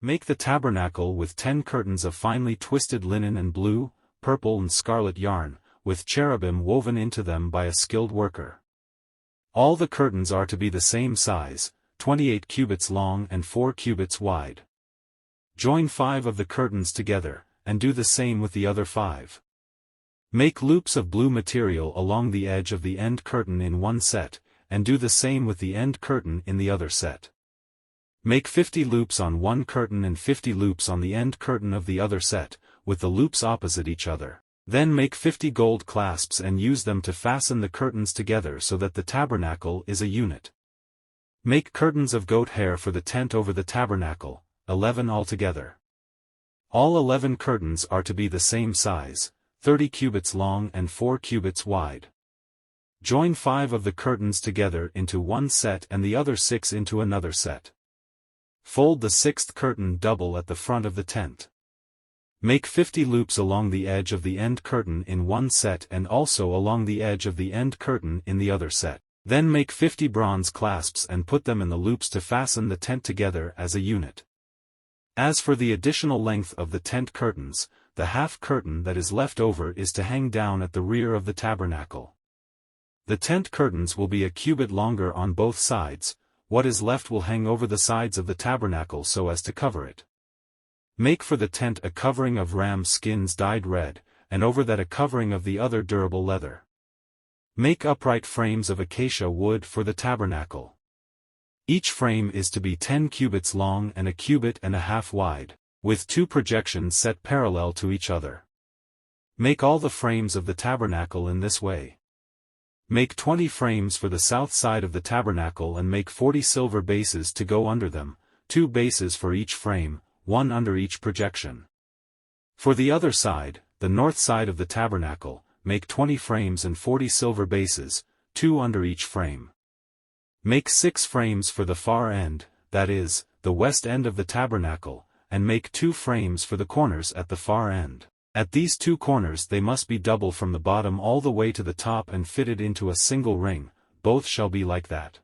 Make the tabernacle with 10 curtains of finely twisted linen and blue, purple and scarlet yarn, with cherubim woven into them by a skilled worker. All the curtains are to be the same size, 28 cubits long and 4 cubits wide. Join 5 of the curtains together, and do the same with the other 5. Make loops of blue material along the edge of the end curtain in one set, and do the same with the end curtain in the other set. Make 50 loops on one curtain and 50 loops on the end curtain of the other set, with the loops opposite each other. Then make 50 gold clasps and use them to fasten the curtains together so that the tabernacle is a unit. Make curtains of goat hair for the tent over the tabernacle, 11 altogether. All 11 curtains are to be the same size, 30 cubits long and 4 cubits wide. Join 5 of the curtains together into one set and the other 6 into another set. Fold the 6th curtain double at the front of the tent. Make 50 loops along the edge of the end curtain in one set and also along the edge of the end curtain in the other set. Then make 50 bronze clasps and put them in the loops to fasten the tent together as a unit. As for the additional length of the tent curtains, the half curtain that is left over is to hang down at the rear of the tabernacle. The tent curtains will be a cubit longer on both sides. What is left will hang over the sides of the tabernacle so as to cover it. Make for the tent a covering of ram skins dyed red, and over that a covering of the other durable leather. Make upright frames of acacia wood for the tabernacle. Each frame is to be 10 cubits long and a cubit and a half wide, with 2 projections set parallel to each other. Make all the frames of the tabernacle in this way. Make 20 frames for the south side of the tabernacle and make 40 silver bases to go under them, 2 bases for each frame, 1 under each projection. For the other side, the north side of the tabernacle, make 20 frames and 40 silver bases, 2 under each frame. Make 6 frames for the far end, that is, the west end of the tabernacle, and make 2 frames for the corners at the far end. At these 2 corners they must be double from the bottom all the way to the top and fitted into a single ring, both shall be like that.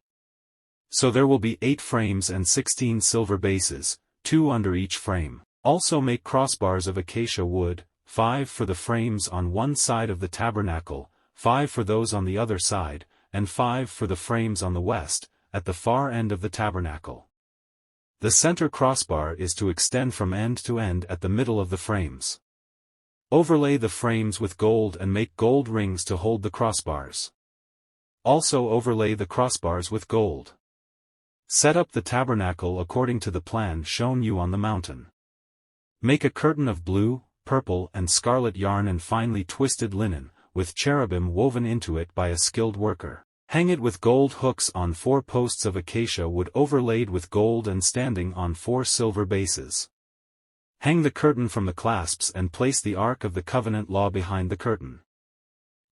So there will be 8 frames and 16 silver bases, 2 under each frame. Also make crossbars of acacia wood, 5 for the frames on one side of the tabernacle, 5 for those on the other side, and 5 for the frames on the west, at the far end of the tabernacle. The center crossbar is to extend from end to end at the middle of the frames. Overlay the frames with gold and make gold rings to hold the crossbars. Also overlay the crossbars with gold. Set up the tabernacle according to the plan shown you on the mountain. Make a curtain of blue, purple and scarlet yarn and finely twisted linen, with cherubim woven into it by a skilled worker. Hang it with gold hooks on 4 posts of acacia wood overlaid with gold and standing on 4 silver bases. Hang the curtain from the clasps and place the Ark of the Covenant law behind the curtain.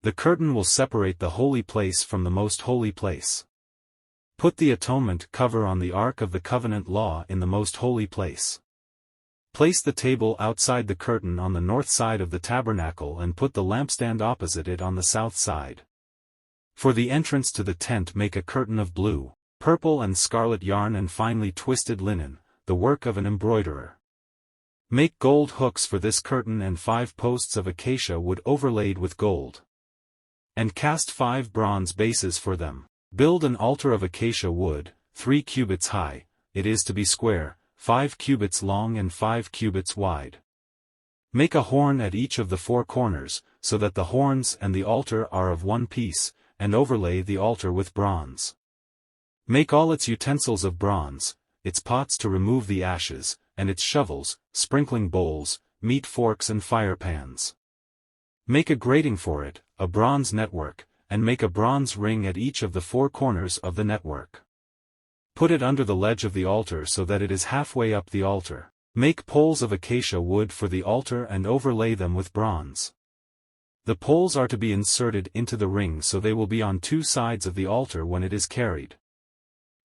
The curtain will separate the holy place from the most holy place. Put the atonement cover on the Ark of the Covenant law in the most holy place. Place the table outside the curtain on the north side of the tabernacle and put the lampstand opposite it on the south side. For the entrance to the tent make a curtain of blue, purple and scarlet yarn and finely twisted linen, the work of an embroiderer. Make gold hooks for this curtain and 5 posts of acacia wood overlaid with gold. And cast 5 bronze bases for them. Build an altar of acacia wood, 3 cubits high, it is to be square, 5 cubits long and 5 cubits wide. Make a horn at each of the 4 corners, so that the horns and the altar are of one piece, and overlay the altar with bronze. Make all its utensils of bronze, its pots to remove the ashes, and its shovels, sprinkling bowls, meat forks and fire pans. Make a grating for it, a bronze network, and make a bronze ring at each of the 4 corners of the network. Put it under the ledge of the altar so that it is halfway up the altar. Make poles of acacia wood for the altar and overlay them with bronze. The poles are to be inserted into the ring so they will be on 2 sides of the altar when it is carried.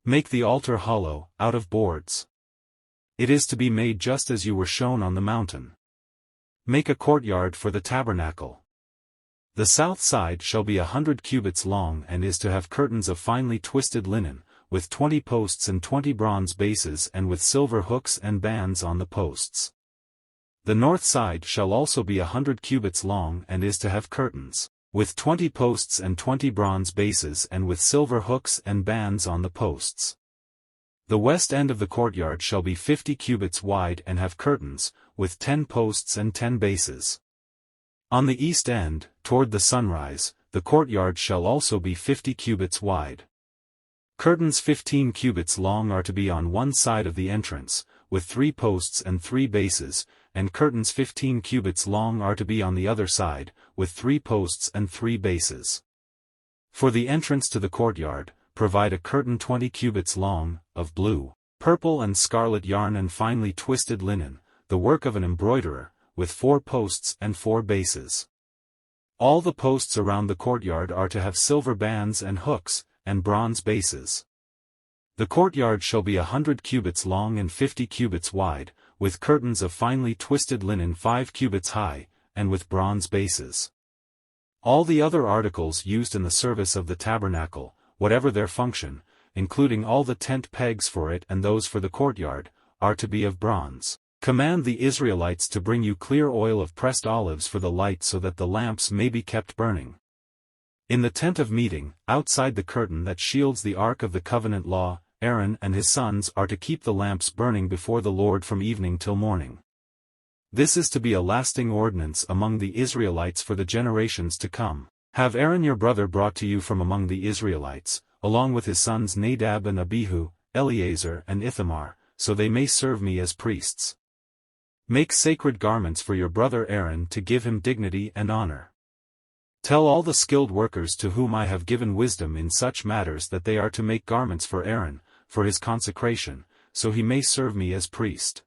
Make the altar hollow, out of boards. It is to be made just as you were shown on the mountain. Make a courtyard for the tabernacle. The south side shall be 100 cubits long and is to have curtains of finely twisted linen, with 20 posts and 20 bronze bases and with silver hooks and bands on the posts. The north side shall also be 100 cubits long and is to have curtains, with 20 posts and 20 bronze bases and with silver hooks and bands on the posts. The west end of the courtyard shall be 50 cubits wide and have curtains, with 10 posts and 10 bases. On the east end, toward the sunrise, the courtyard shall also be 50 cubits wide. Curtains 15 cubits long are to be on one side of the entrance, with 3 posts and 3 bases, and curtains 15 cubits long are to be on the other side, with 3 posts and 3 bases. For the entrance to the courtyard, provide a curtain 20 cubits long, of blue, purple and scarlet yarn and finely twisted linen, the work of an embroiderer, with 4 posts and 4 bases. All the posts around the courtyard are to have silver bands and hooks, and bronze bases. The courtyard shall be 100 cubits long and 50 cubits wide, with curtains of finely twisted linen 5 cubits high, and with bronze bases. All the other articles used in the service of the tabernacle, whatever their function, including all the tent pegs for it and those for the courtyard, are to be of bronze. Command the Israelites to bring you clear oil of pressed olives for the light so that the lamps may be kept burning. In the tent of meeting, outside the curtain that shields the ark of the covenant law, Aaron and his sons are to keep the lamps burning before the Lord from evening till morning. This is to be a lasting ordinance among the Israelites for the generations to come. Have Aaron your brother brought to you from among the Israelites, along with his sons Nadab and Abihu, Eleazar and Ithamar, so they may serve me as priests. Make sacred garments for your brother Aaron to give him dignity and honor. Tell all the skilled workers to whom I have given wisdom in such matters that they are to make garments for Aaron, for his consecration, so he may serve me as priest.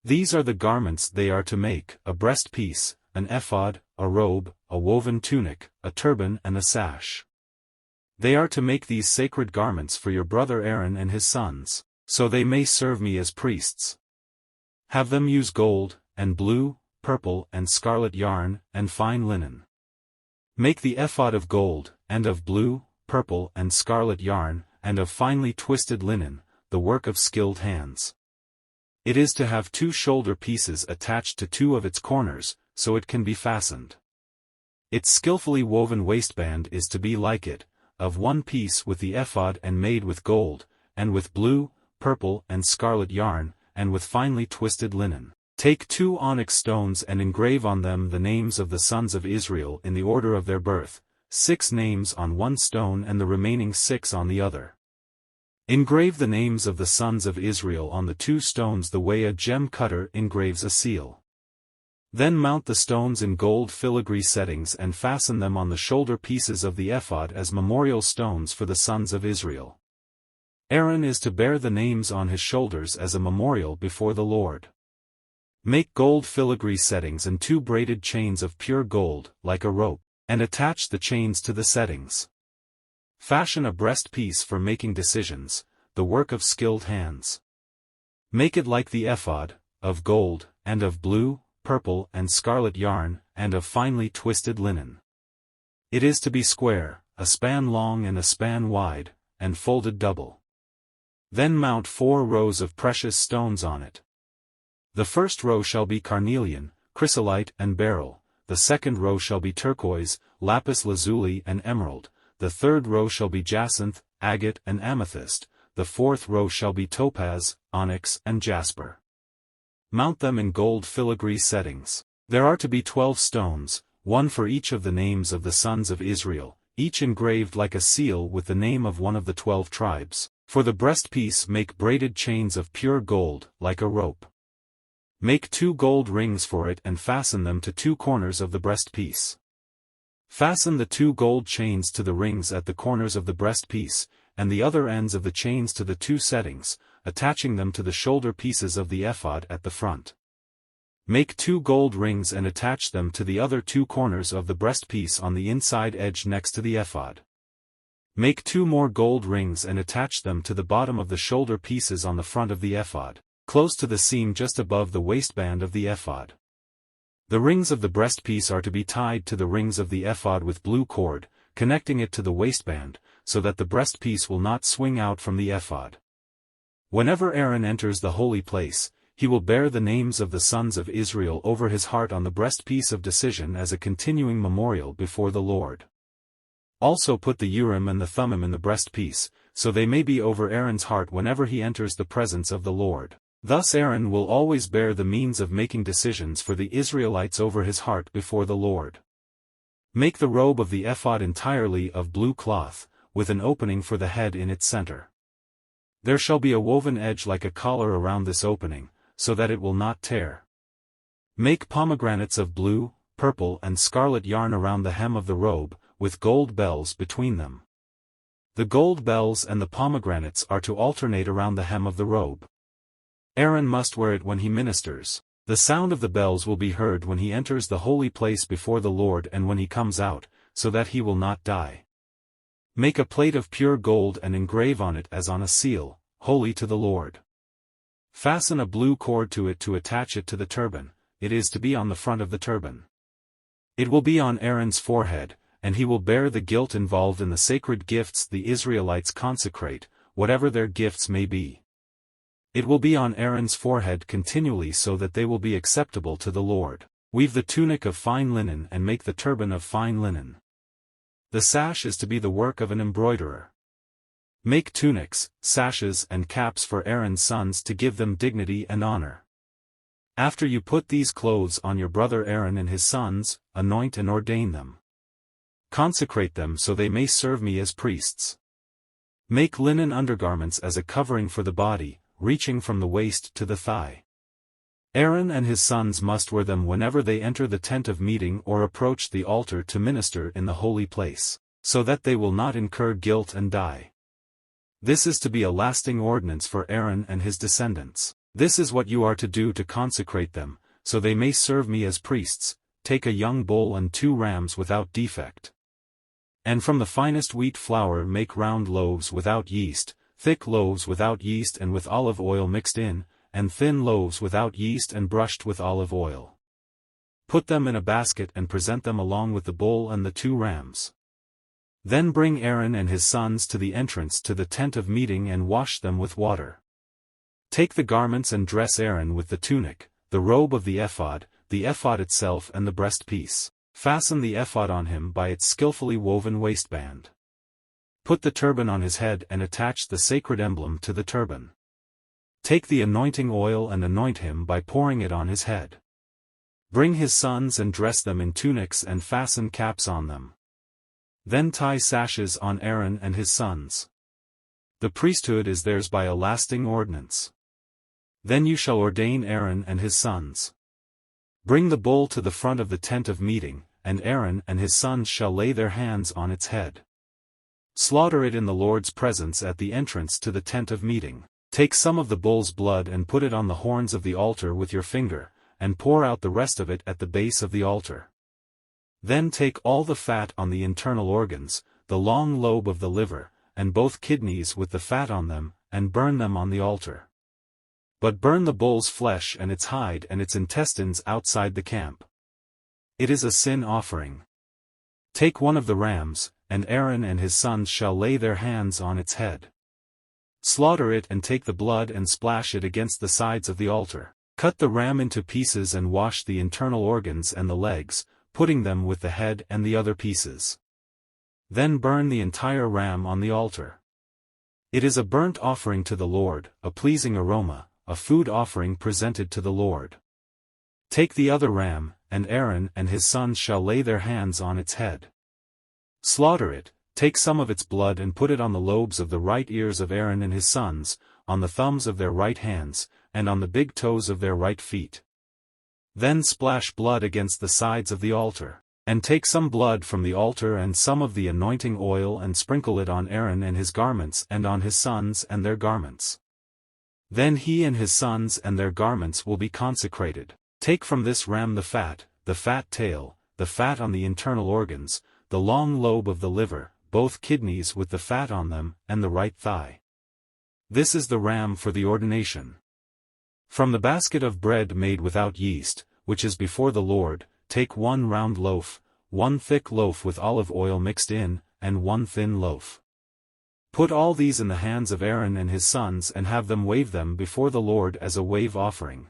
These are the garments they are to make: a breastpiece, an ephod, a robe, a woven tunic, a turban and a sash. They are to make these sacred garments for your brother Aaron and his sons, so they may serve me as priests. Have them use gold, and blue, purple and scarlet yarn, and fine linen. Make the ephod of gold, and of blue, purple and scarlet yarn, and of finely twisted linen, the work of skilled hands. It is to have 2 shoulder pieces attached to 2 of its corners, so it can be fastened. Its skillfully woven waistband is to be like it, of 1 piece with the ephod and made with gold, and with blue, purple and scarlet yarn, and with finely twisted linen. Take 2 onyx stones and engrave on them the names of the sons of Israel in the order of their birth, 6 names on 1 stone and the remaining 6 on the other. Engrave the names of the sons of Israel on the 2 stones the way a gem cutter engraves a seal. Then mount the stones in gold filigree settings and fasten them on the shoulder pieces of the ephod as memorial stones for the sons of Israel. Aaron is to bear the names on his shoulders as a memorial before the Lord. Make gold filigree settings and 2 braided chains of pure gold, like a rope, and attach the chains to the settings. Fashion a breastpiece for making decisions, the work of skilled hands. Make it like the ephod, of gold, and of blue, purple and scarlet yarn, and of finely twisted linen. It is to be square, a span long and a span wide, and folded double. Then mount 4 rows of precious stones on it. The first row shall be carnelian, chrysolite and beryl, the second row shall be turquoise, lapis lazuli and emerald, the third row shall be jacinth, agate and amethyst, the fourth row shall be topaz, onyx and jasper. Mount them in gold filigree settings. There are to be 12 stones, 1 for each of the names of the sons of Israel, each engraved like a seal with the name of one of the 12 tribes. For the breastpiece make braided chains of pure gold, like a rope. Make 2 gold rings for it and fasten them to 2 corners of the breastpiece. Fasten the 2 gold chains to the rings at the corners of the breastpiece, and the other ends of the chains to the 2 settings, attaching them to the shoulder pieces of the ephod at the front. Make 2 gold rings and attach them to the other 2 corners of the breastpiece on the inside edge next to the ephod. Make 2 more gold rings and attach them to the bottom of the shoulder pieces on the front of the ephod, close to the seam just above the waistband of the ephod. The rings of the breastpiece are to be tied to the rings of the ephod with blue cord, connecting it to the waistband, so that the breastpiece will not swing out from the ephod. Whenever Aaron enters the holy place, he will bear the names of the sons of Israel over his heart on the breastpiece of decision as a continuing memorial before the Lord. Also put the Urim and the Thummim in the breastpiece, so they may be over Aaron's heart whenever he enters the presence of the Lord. Thus Aaron will always bear the means of making decisions for the Israelites over his heart before the Lord. Make the robe of the ephod entirely of blue cloth, with an opening for the head in its center. There shall be a woven edge like a collar around this opening, so that it will not tear. Make pomegranates of blue, purple and scarlet yarn around the hem of the robe, with gold bells between them. The gold bells and the pomegranates are to alternate around the hem of the robe. Aaron must wear it when he ministers. The sound of the bells will be heard when he enters the holy place before the Lord and when he comes out, so that he will not die. Make a plate of pure gold and engrave on it as on a seal, holy to the Lord. Fasten a blue cord to it to attach it to the turban. It is to be on the front of the turban. It will be on Aaron's forehead, and he will bear the guilt involved in the sacred gifts the Israelites consecrate, whatever their gifts may be. It will be on Aaron's forehead continually so that they will be acceptable to the Lord. Weave the tunic of fine linen and make the turban of fine linen. The sash is to be the work of an embroiderer. Make tunics, sashes and caps for Aaron's sons to give them dignity and honor. After you put these clothes on your brother Aaron and his sons, anoint and ordain them. Consecrate them so they may serve me as priests. Make linen undergarments as a covering for the body, reaching from the waist to the thigh. Aaron and his sons must wear them whenever they enter the tent of meeting or approach the altar to minister in the holy place, so that they will not incur guilt and die. This is to be a lasting ordinance for Aaron and his descendants. This is what you are to do to consecrate them, so they may serve me as priests. Take a young bull and 2 rams without defect. And from the finest wheat flour make round loaves without yeast, thick loaves without yeast and with olive oil mixed in, and thin loaves without yeast and brushed with olive oil. Put them in a basket and present them along with the bull and the 2 rams. Then bring Aaron and his sons to the entrance to the tent of meeting and wash them with water. Take the garments and dress Aaron with the tunic, the robe of the ephod itself and the breastpiece. Fasten the ephod on him by its skillfully woven waistband. Put the turban on his head and attach the sacred emblem to the turban. Take the anointing oil and anoint him by pouring it on his head. Bring his sons and dress them in tunics and fasten caps on them. Then tie sashes on Aaron and his sons. The priesthood is theirs by a lasting ordinance. Then you shall ordain Aaron and his sons. Bring the bull to the front of the tent of meeting, and Aaron and his sons shall lay their hands on its head. Slaughter it in the Lord's presence at the entrance to the tent of meeting. Take some of the bull's blood and put it on the horns of the altar with your finger, and pour out the rest of it at the base of the altar. Then take all the fat on the internal organs, the long lobe of the liver, and both kidneys with the fat on them, and burn them on the altar. But burn the bull's flesh and its hide and its intestines outside the camp. It is a sin offering. Take one of the rams, and Aaron and his sons shall lay their hands on its head. Slaughter it and take the blood and splash it against the sides of the altar. Cut the ram into pieces and wash the internal organs and the legs, putting them with the head and the other pieces. Then burn the entire ram on the altar. It is a burnt offering to the Lord, a pleasing aroma, a food offering presented to the Lord. Take the other ram, and Aaron and his sons shall lay their hands on its head. Slaughter it, take some of its blood and put it on the lobes of the right ears of Aaron and his sons, on the thumbs of their right hands, and on the big toes of their right feet. Then splash blood against the sides of the altar, and take some blood from the altar and some of the anointing oil and sprinkle it on Aaron and his garments and on his sons and their garments. Then he and his sons and their garments will be consecrated. Take from this ram the fat tail, the fat on the internal organs, the long lobe of the liver, both kidneys with the fat on them, and the right thigh. This is the ram for the ordination. From the basket of bread made without yeast, which is before the Lord, take 1 round loaf, 1 thick loaf with olive oil mixed in, and 1 thin loaf. Put all these in the hands of Aaron and his sons and have them wave them before the Lord as a wave offering.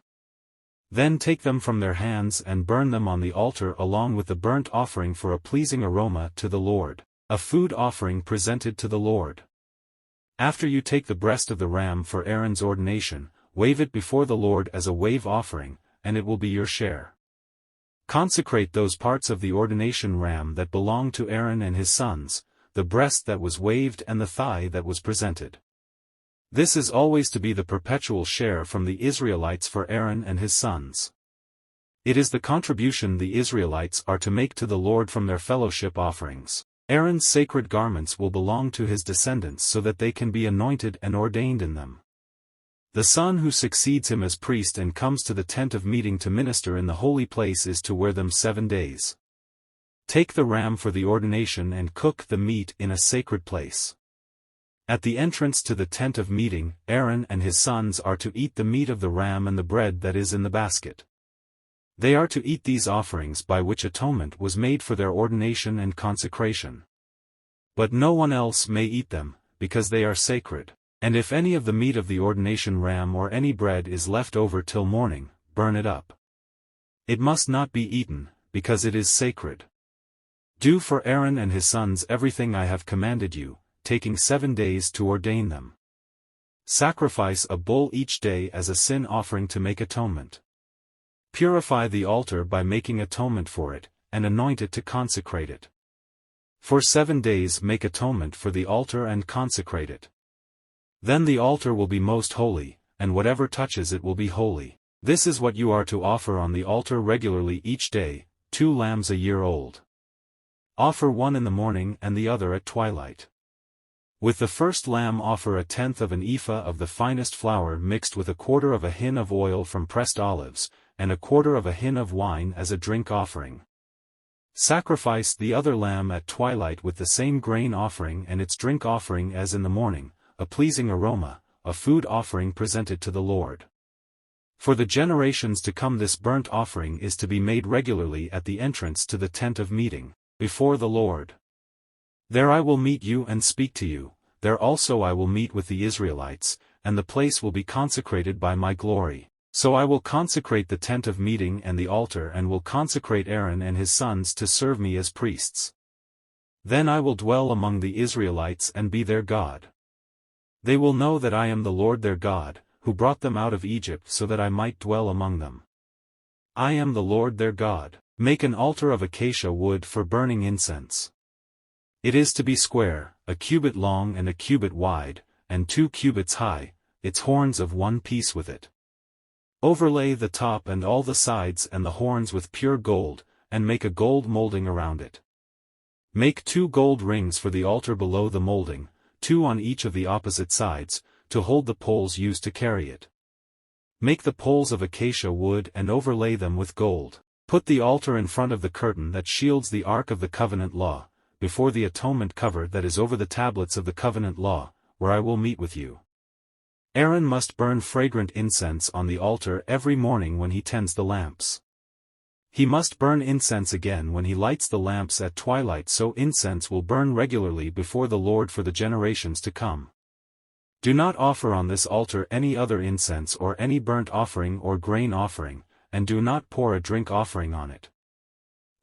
Then take them from their hands and burn them on the altar along with the burnt offering for a pleasing aroma to the Lord, a food offering presented to the Lord. After you take the breast of the ram for Aaron's ordination, wave it before the Lord as a wave offering, and it will be your share. Consecrate those parts of the ordination ram that belong to Aaron and his sons, the breast that was waved and the thigh that was presented. This is always to be the perpetual share from the Israelites for Aaron and his sons. It is the contribution the Israelites are to make to the Lord from their fellowship offerings. Aaron's sacred garments will belong to his descendants so that they can be anointed and ordained in them. The son who succeeds him as priest and comes to the tent of meeting to minister in the holy place is to wear them 7 days. Take the ram for the ordination and cook the meat in a sacred place. At the entrance to the tent of meeting, Aaron and his sons are to eat the meat of the ram and the bread that is in the basket. They are to eat these offerings by which atonement was made for their ordination and consecration. But no one else may eat them, because they are sacred, and if any of the meat of the ordination ram or any bread is left over till morning, burn it up. It must not be eaten, because it is sacred. Do for Aaron and his sons everything I have commanded you, taking 7 days to ordain them. Sacrifice a bull each day as a sin offering to make atonement. Purify the altar by making atonement for it, and anoint it to consecrate it. For 7 days make atonement for the altar and consecrate it. Then the altar will be most holy, and whatever touches it will be holy. This is what you are to offer on the altar regularly each day, 2 lambs a year old. Offer one in the morning and the other at twilight. With the first lamb offer 1/10 of an ephah of the finest flour mixed with 1/4 of a hin of oil from pressed olives, and 1/4 of a hin of wine as a drink offering. Sacrifice the other lamb at twilight with the same grain offering and its drink offering as in the morning, a pleasing aroma, a food offering presented to the Lord. For the generations to come this burnt offering is to be made regularly at the entrance to the tent of meeting, before the Lord. There I will meet you and speak to you, there also I will meet with the Israelites, and the place will be consecrated by my glory. So I will consecrate the tent of meeting and the altar and will consecrate Aaron and his sons to serve me as priests. Then I will dwell among the Israelites and be their God. They will know that I am the Lord their God, who brought them out of Egypt so that I might dwell among them. I am the Lord their God. Make an altar of acacia wood for burning incense. It is to be square, 1 cubit long and 1 cubit wide, and 2 cubits high, its horns of 1 piece with it. Overlay the top and all the sides and the horns with pure gold, and make a gold molding around it. Make 2 gold rings for the altar below the molding, 2 on each of the opposite sides, to hold the poles used to carry it. Make the poles of acacia wood and overlay them with gold. Put the altar in front of the curtain that shields the Ark of the Covenant Law, before the atonement cover that is over the tablets of the covenant law, where I will meet with you. Aaron must burn fragrant incense on the altar every morning when he tends the lamps. He must burn incense again when he lights the lamps at twilight, so incense will burn regularly before the Lord for the generations to come. Do not offer on this altar any other incense or any burnt offering or grain offering, and do not pour a drink offering on it.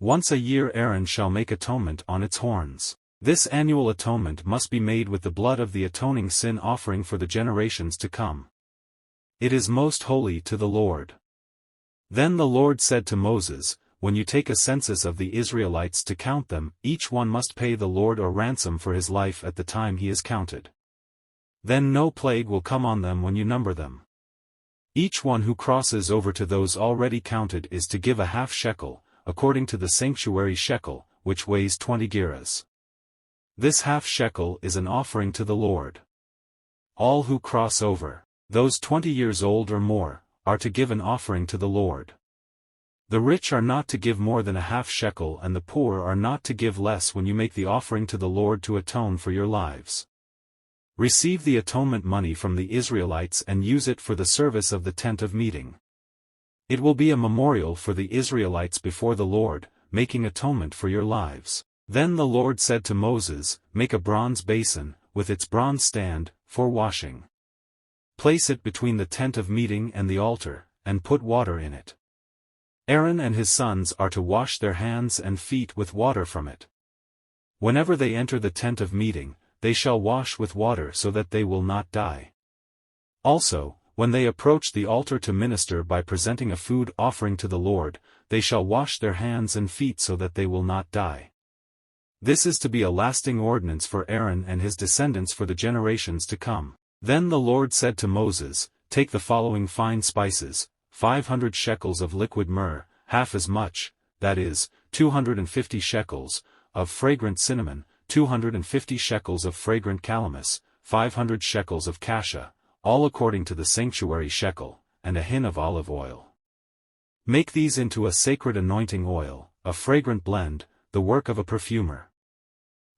Once a year Aaron shall make atonement on its horns. This annual atonement must be made with the blood of the atoning sin offering for the generations to come. It is most holy to the Lord. Then the Lord said to Moses, when you take a census of the Israelites to count them, each one must pay the Lord a ransom for his life at the time he is counted. Then no plague will come on them when you number them. Each one who crosses over to those already counted is to give a half shekel, according to the sanctuary shekel, which weighs 20 gerahs. This half shekel is an offering to the Lord. All who cross over, those 20 years old or more, are to give an offering to the Lord. The rich are not to give more than a half shekel and the poor are not to give less when you make the offering to the Lord to atone for your lives. Receive the atonement money from the Israelites and use it for the service of the tent of meeting. It will be a memorial for the Israelites before the Lord, making atonement for your lives. Then the Lord said to Moses, make a bronze basin, with its bronze stand, for washing. Place it between the tent of meeting and the altar, and put water in it. Aaron and his sons are to wash their hands and feet with water from it. Whenever they enter the tent of meeting, they shall wash with water so that they will not die. Also, when they approach the altar to minister by presenting a food offering to the Lord, they shall wash their hands and feet so that they will not die. This is to be a lasting ordinance for Aaron and his descendants for the generations to come. Then the Lord said to Moses, "Take the following fine spices, 500 shekels of liquid myrrh, half as much, that is, 250 shekels, of fragrant cinnamon, 250 shekels of fragrant calamus, 500 shekels of cassia, all according to the sanctuary shekel, and a hin of olive oil. Make these into a sacred anointing oil, a fragrant blend, the work of a perfumer.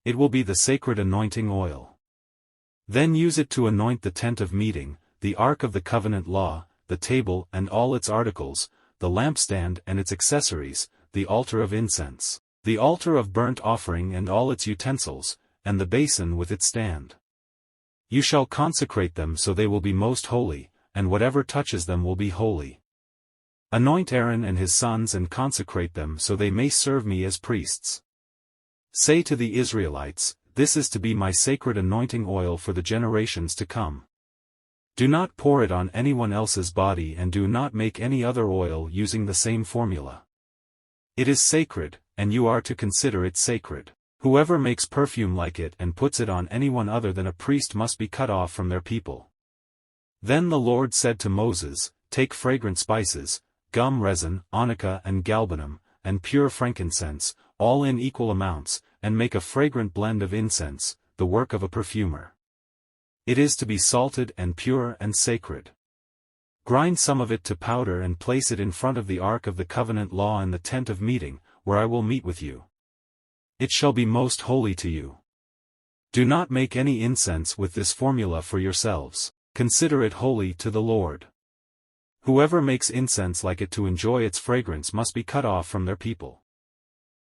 It will be the sacred anointing oil. Then use it to anoint the tent of meeting, the ark of the covenant law, the table and all its articles, the lampstand and its accessories, the altar of incense, the altar of burnt offering and all its utensils, and the basin with its stand. You shall consecrate them so they will be most holy, and whatever touches them will be holy. Anoint Aaron and his sons and consecrate them so they may serve me as priests. Say to the Israelites, this is to be my sacred anointing oil for the generations to come. Do not pour it on anyone else's body and do not make any other oil using the same formula. It is sacred, and you are to consider it sacred. Whoever makes perfume like it and puts it on anyone other than a priest must be cut off from their people." Then the Lord said to Moses, "Take fragrant spices, gum resin, onycha and galbanum, and pure frankincense, all in equal amounts, and make a fragrant blend of incense, the work of a perfumer. It is to be salted and pure and sacred. Grind some of it to powder and place it in front of the ark of the covenant law in the tent of meeting, where I will meet with you. It shall be most holy to you. Do not make any incense with this formula for yourselves, consider it holy to the Lord. Whoever makes incense like it to enjoy its fragrance must be cut off from their people."